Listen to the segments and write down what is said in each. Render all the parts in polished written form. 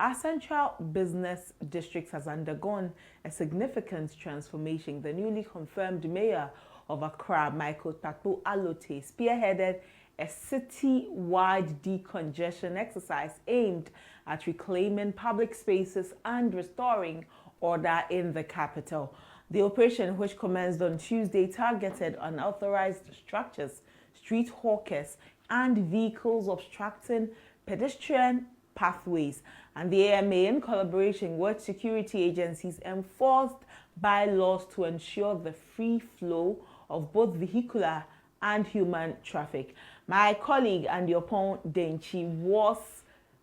Our central business district has undergone a significant transformation. The newly confirmed mayor of Accra, Michael Takpo Alote, spearheaded a city-wide decongestion exercise aimed at reclaiming public spaces and restoring order in the capital. The operation, which commenced on Tuesday, targeted unauthorized structures, street hawkers, and vehicles obstructing pedestrian pathways. And the AMA, in collaboration with security agencies, enforced bylaws to ensure the free flow of both vehicular and human traffic. My colleague Andiopon Denchi was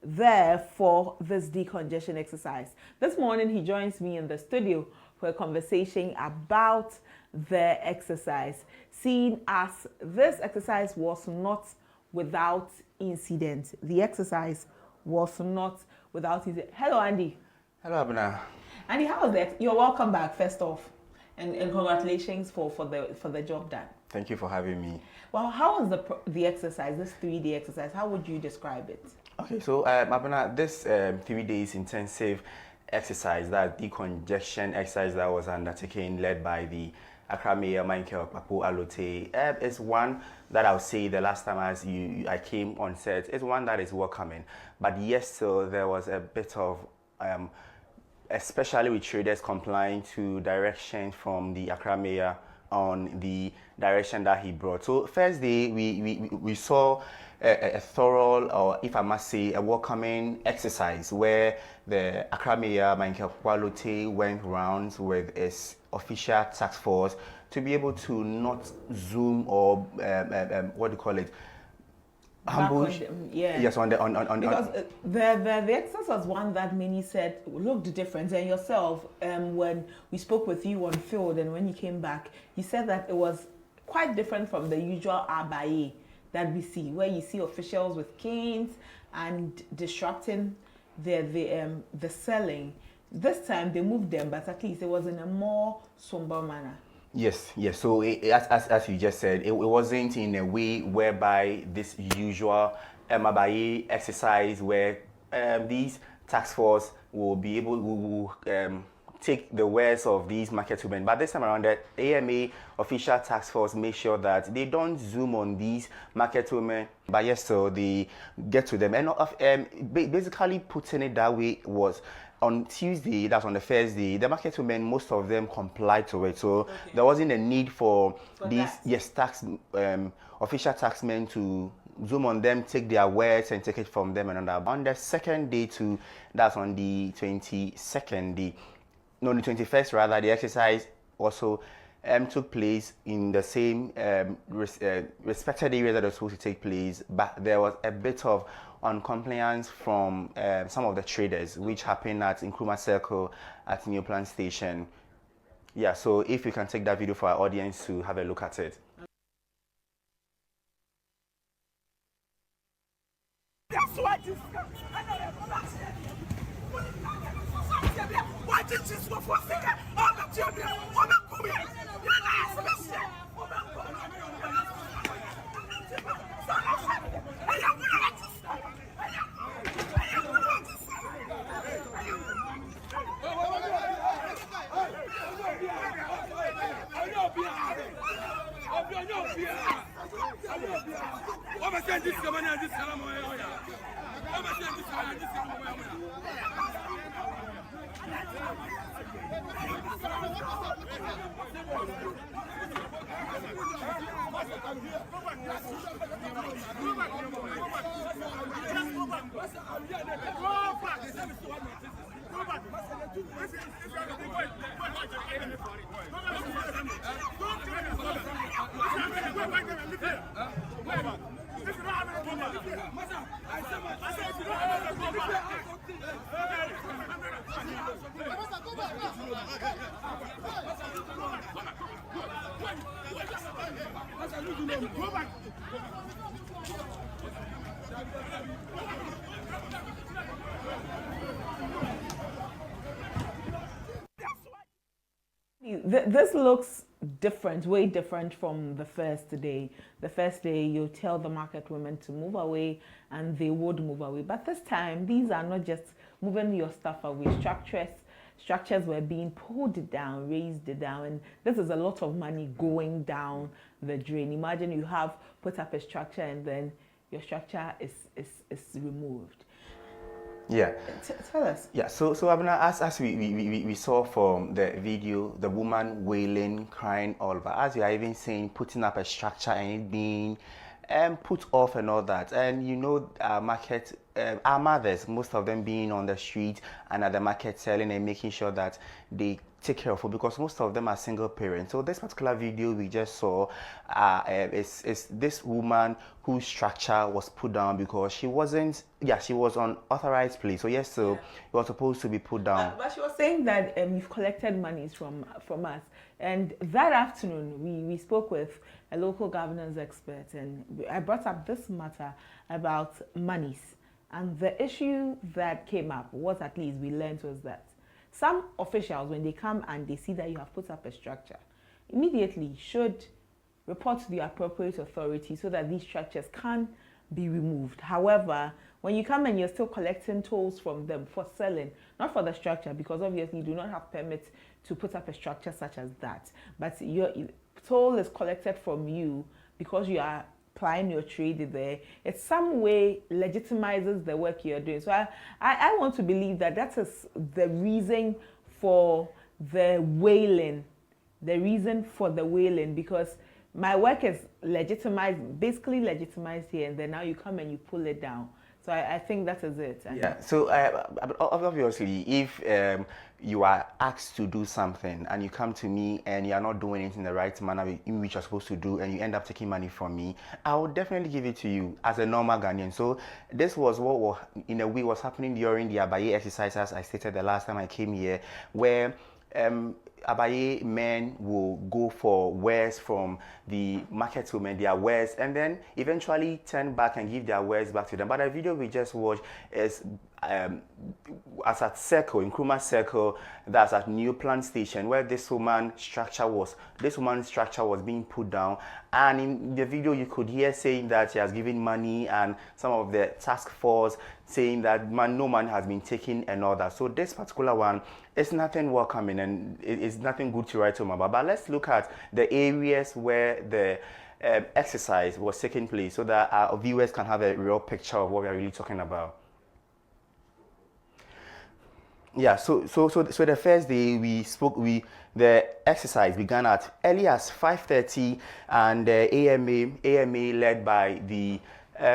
there for this decongestion exercise. This morning he joins me in the studio for a conversation about the exercise, seeing as this exercise was not without incident. The exercise was not without incident. Hello, Andy. Hello, Abna. Andy, how was that? You're welcome back, first off, and congratulations for the job done. Thank you for having me. Well, how was the exercise, this 3-day exercise? How would you describe it? Okay, so Abna, this 3 days intensive exercise, that decongestion exercise that was undertaken, led by the Accra Mayor Michael Takpo Alote, is one that I would say the last time I came on set, is one that is welcoming. But yes, so there was a bit of, especially with traders complying to direction from the Accra Mayor on the direction that he brought. So first day, we saw a thorough, or if I must say, a welcoming exercise where the Accra Mayor Michael Takpo Alote went rounds with his official task force to be able to not zoom or what do you call it, ambush. Yes, because the exercise was one that many said looked different. And yourself, when we spoke with you on field and when you came back, you said that it was quite different from the usual abaye that we see, where you see officials with canes and disrupting the selling. This time they moved them, but at least it was in a more somber manner. Yes. So as you just said, it wasn't in a way whereby this usual Abaye exercise where these task force will be able to take the wares of these market women. But this time around, the AMA official task force make sure that they don't zoom on these market women. But yes, so they get to them. And basically putting it that way was, on Tuesday, that's on the first day, the market women, most of them complied to it. So there wasn't a need for these official taxmen to zoom on them, take their words and take it from them and on that. On the second day too, that's on the 22nd day, no, the 21st rather, the exercise also took place in the same respected areas that were supposed to take place, but there was a bit of uncompliance from some of the traders, which happened at Nkrumah Circle at New Plan Station. Yeah, so if you can take that video for our audience to have a look at it. That's why this why did you so for second? On the champion, on the queen. This looks different, way different from the first day. The first day, you tell the market women to move away, and they would move away. But this time, these are not just moving your stuff away. Structures were being pulled down, raised down, and this is a lot of money going down the drain. Imagine you have put up a structure and then your structure is removed. Yeah. Tell us. Yeah, so Abna, as we saw from the video, the woman wailing, crying all over, as you are even saying, putting up a structure and it being put off and all that. And you know, our market, our mothers, most of them being on the street and at the market selling and making sure that they take care of her, because most of them are single parents. So this particular video we just saw is this woman whose structure was put down because she was on authorized place. So yes, so it was supposed to be put down. But she was saying that you've collected monies from us. And that afternoon, we spoke with a local governance expert, and I brought up this matter about monies. And the issue that came up, what at least we learned, was that some officials, when they come and they see that you have put up a structure, immediately should report to the appropriate authority so that these structures can be removed. However, when you come and you're still collecting tolls from them for selling, not for the structure, because obviously you do not have permits to put up a structure such as that, but your toll is collected from you because you are applying your trade there, it some way legitimizes the work you're doing. So I want to believe that that is the reason for the wailing, because my work is legitimized, basically legitimized here, and then now you come and you pull it down. So I think that is it. Yeah, so obviously, if you are asked to do something and you come to me and you are not doing it in the right manner in which you're supposed to do, and you end up taking money from me, I will definitely give it to you as a normal Ghanaian. So this was what in a way was happening during the Abaye exercises I stated the last time I came here, where Abaye men will go for wares from the market women, their wares, and then eventually turn back and give their wares back to them. But the video we just watched is as at Circle, in Nkrumah Circle, that's at New Plant Station, where this woman's structure was being put down. And in the video you could hear saying that she has given money, and some of the task force saying that no man has been taken and all that. So this particular one, it's nothing welcoming and it's nothing good to write home about. But let's look at the areas where the exercise was taking place so that our viewers can have a real picture of what we're really talking about. Yeah, so the first day the exercise began at early as 5:30, and the AMA led by the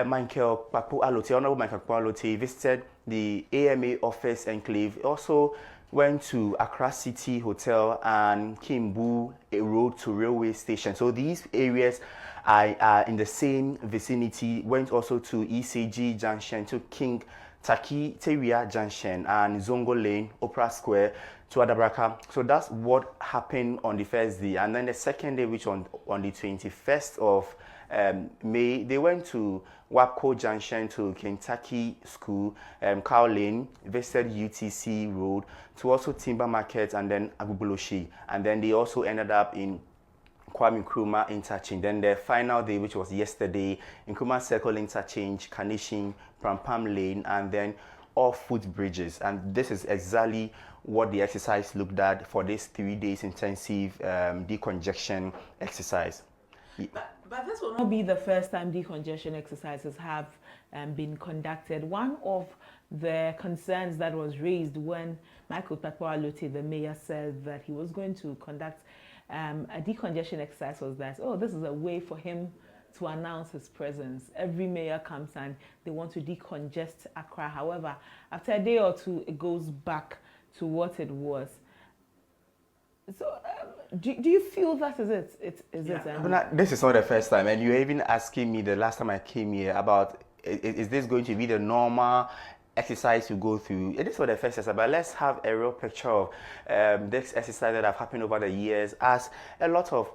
Michael Kpakpo Alote, Honorable Michael Kpakpo Alote, visited the AMA office enclave. Also went to Accra City Hotel and Kimbu Road to railway station. So these areas are in the same vicinity. Went also to ECG Junction, to King Taki Teria Junction, and Zongo Lane, Opera Square, to Adabraka. So that's what happened on the first day. And then the second day, which on the 21st of May, they went to Wapco Junction, to Kentucky School, Cow Lane, visited UTC Road, to also Timber Market, and then Aguboloshi. And then they also ended up in Kwame Nkrumah Interchange. Then the final day, which was yesterday, Nkrumah Circle Interchange, Kanishin, Prampam Lane, and then off footbridges. And this is exactly what the exercise looked at for this 3 days intensive decongestion exercise. But this will not be the first time decongestion exercises have been conducted. One of the concerns that was raised when Michael Kpakpo Alote, the mayor, said that he was going to conduct a decongestion exercise was that, this is a way for him to announce his presence. Every mayor comes and they want to decongest Accra. However, after a day or two, it goes back to what it was. So, do you feel that is it? This is not the first time, and you're even asking me the last time I came here about is this going to be the normal exercise you go through? It is for the first exercise, but let's have a real picture of this exercise that have happened over the years, as a lot of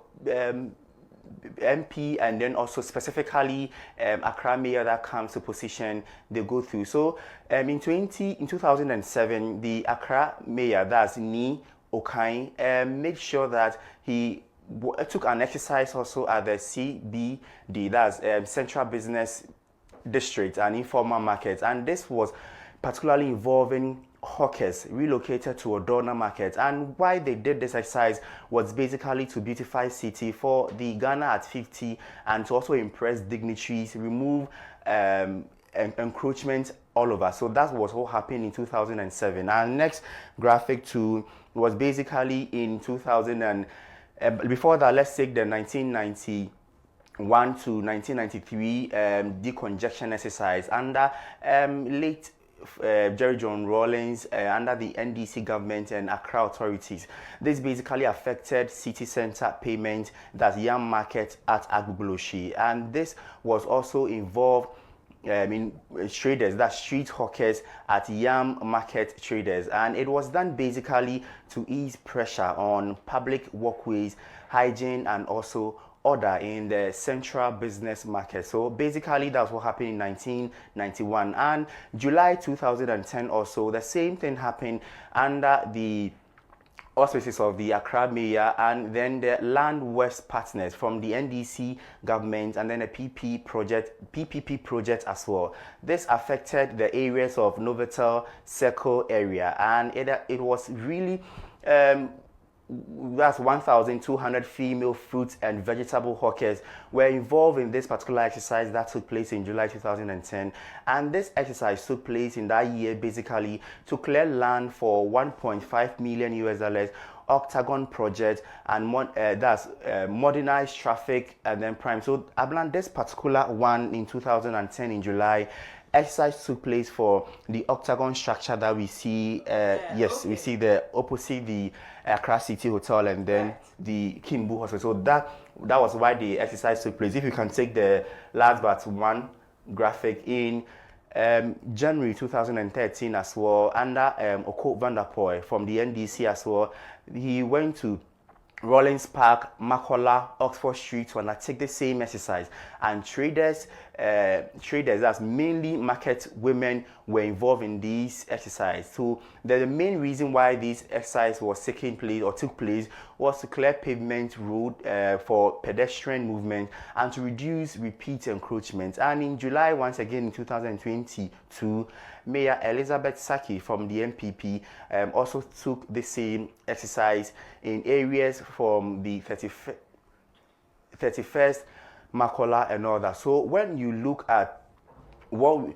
MP and then also specifically Accra mayor that comes to position, they go through. So in 2007, the Accra mayor, that's Ni Okai, made sure that he took an exercise also at the CBD, that's Central Business District and Informal Market, and this was particularly involving hawkers relocated to Odona Market. And why they did this exercise was basically to beautify city for the Ghana at 50 and to also impress dignitaries, remove encroachment all over. So that was what happened in 2007. Our next graphic too was basically in 2000 and before that, let's take the 1991 to 1993 decongestion exercise under late Jerry John Rawlings under the NDC government and Accra authorities. This basically affected city center payment, that's Yam Market at Agbogboshi, and this was also involved traders, that's street hawkers at Yam Market traders, and it was done basically to ease pressure on public walkways, hygiene, and also order in the central business market. So basically that's what happened in 1991, and July 2010 also the same thing happened under the auspices of the Accra mayor and then the Land West partners from the NDC government and then a PPP project as well. This affected the areas of Novotel, Circle area, and it was really that's 1,200 female fruit and vegetable hawkers were involved in this particular exercise that took place in July 2010. And this exercise took place in that year basically to clear land for $1.5 million Octagon project and modernized traffic and then prime. So Ablan, this particular one in 2010 in July, exercise took place for the Octagon structure that we see. We see the opposite the Accra City Hotel and then the Kimbu Hospital. So that was why the exercise took place. If you can take the last but one graphic in January 2013 as well, under Oko Vanderpoy from the NDC as well, he went to Rawlings Park, Makola, Oxford Street to undertake the same exercise, and traders, that's mainly market women, were involved in this exercise. So the main reason why this exercise was taking place or took place was to clear pavement road for pedestrian movement and to reduce repeat encroachment. And in July, once again in 2022, Mayor Elizabeth Saki from the MPP also took the same exercise in areas from the 31st, Makola and all that. So when you look at when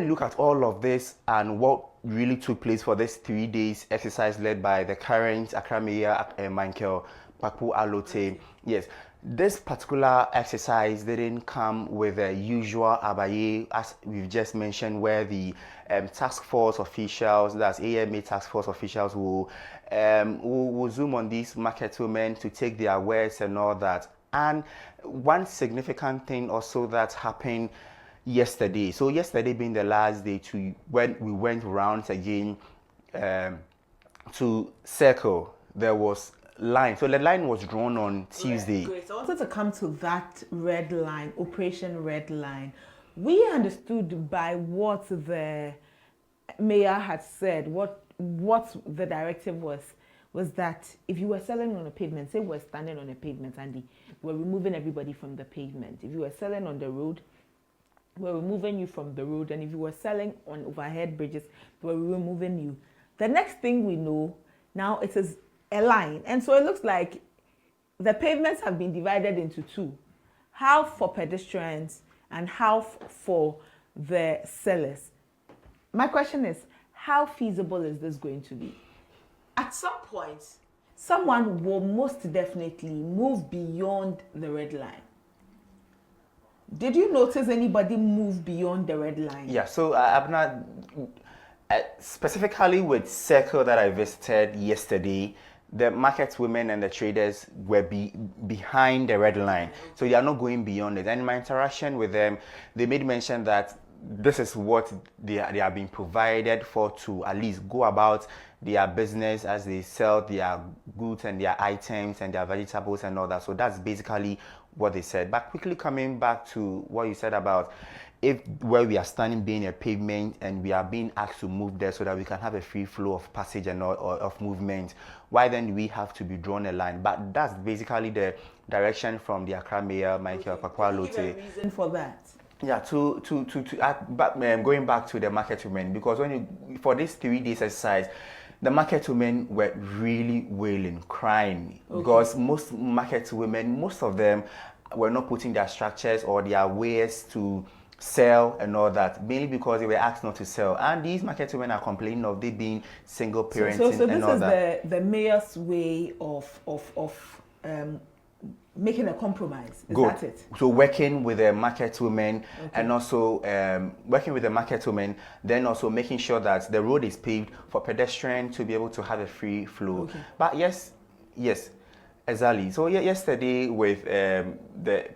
you look at all of this and what really took place for this 3 days exercise led by the current Accra Mayor Michael Pakpu Alote, yes, this particular exercise didn't come with the usual abaye, as we've just mentioned, where the task force officials, that's AMA task force officials, will zoom on these market women to take their words and all that. And one significant thing also that happened yesterday, so yesterday being the last day when we went round again to Circle, there was line. So the line was drawn on Tuesday. Great. So I wanted to come to that red line, Operation Red Line. We understood by what the mayor had said, what the directive was that if you were selling on a pavement, say we're standing on a pavement and we're removing everybody from the pavement. If you were selling on the road, we're removing you from the road, and if you were selling on overhead bridges, we're removing you. The next thing we know, now it is a line, and so it looks like the pavements have been divided into two, half for pedestrians and half for the sellers. My question is, how feasible is this going to be? At some point, someone will most definitely move beyond the red line. Did you notice anybody move beyond the red line? Yeah, so Abna, specifically with Circle that I visited yesterday, the market women and the traders were behind the red line. So they are not going beyond it. And in my interaction with them, they made mention that this is what they are being provided for, to at least go about their business as they sell their goods and their items and their vegetables and all that. So that's basically what they said. But quickly coming back to what you said about if where we are standing being a pavement and we are being asked to move there so that we can have a free flow of passage and or of movement, why then we have to be drawn a line? But that's basically the direction from the Accra Mayor, Michael Pakwalote. Give a reason for that. Yeah, going back to the market women, because for this 3 days exercise, the market women were really wailing, crying, because most market women, most of them were not putting their structures or their ways to sell and all that, mainly because they were asked not to sell. And these market women are complaining of they being single parenting So this and all is that. the mayor's way of making a compromise. Is Good. that it? So working with the market women and also working with the market women, then also making sure that the road is paved for pedestrians to be able to have a free flow. But yes, exactly. So yesterday with the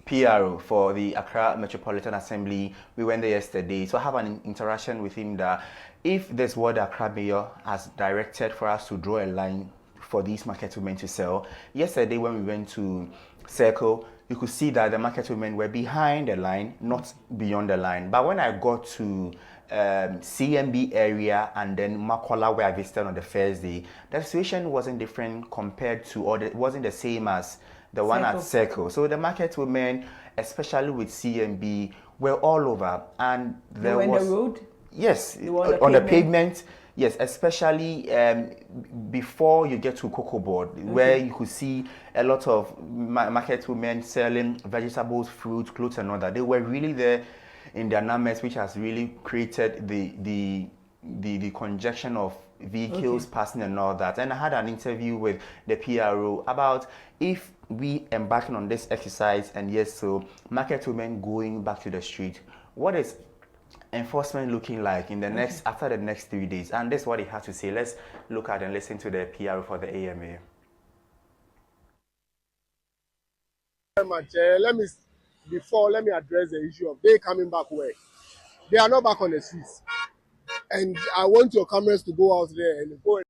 PRO for the Accra Metropolitan Assembly, we went there yesterday. So I have an interaction with him that if this what the Accra Mayor has directed for us to draw a line for these market women to sell. Yesterday when we went to Circle, you could see that the market women were behind the line, not beyond the line. But when I got to CMB area and then Makola where I visited on the first day, the situation wasn't different compared to, or it wasn't the same as the one at Circle. So the market women, especially with CMB, were all over. And there was... the road? Yes, on the pavement. Yes, especially before you get to Cocoa Board, where you could see a lot of market women selling vegetables, fruit, clothes, and all that. They were really there in their numbers, which has really created the congestion of vehicles passing and all that. And I had an interview with the PRO about if we embarking on this exercise, and yes, so market women going back to the street, what is enforcement looking like in the next after the next 3 days? And that's what he had to say. Let's look at and listen to the PR for the AMA. Very much. Let me address the issue of they coming back where they are not back on the streets, and I want your cameras to go out there and go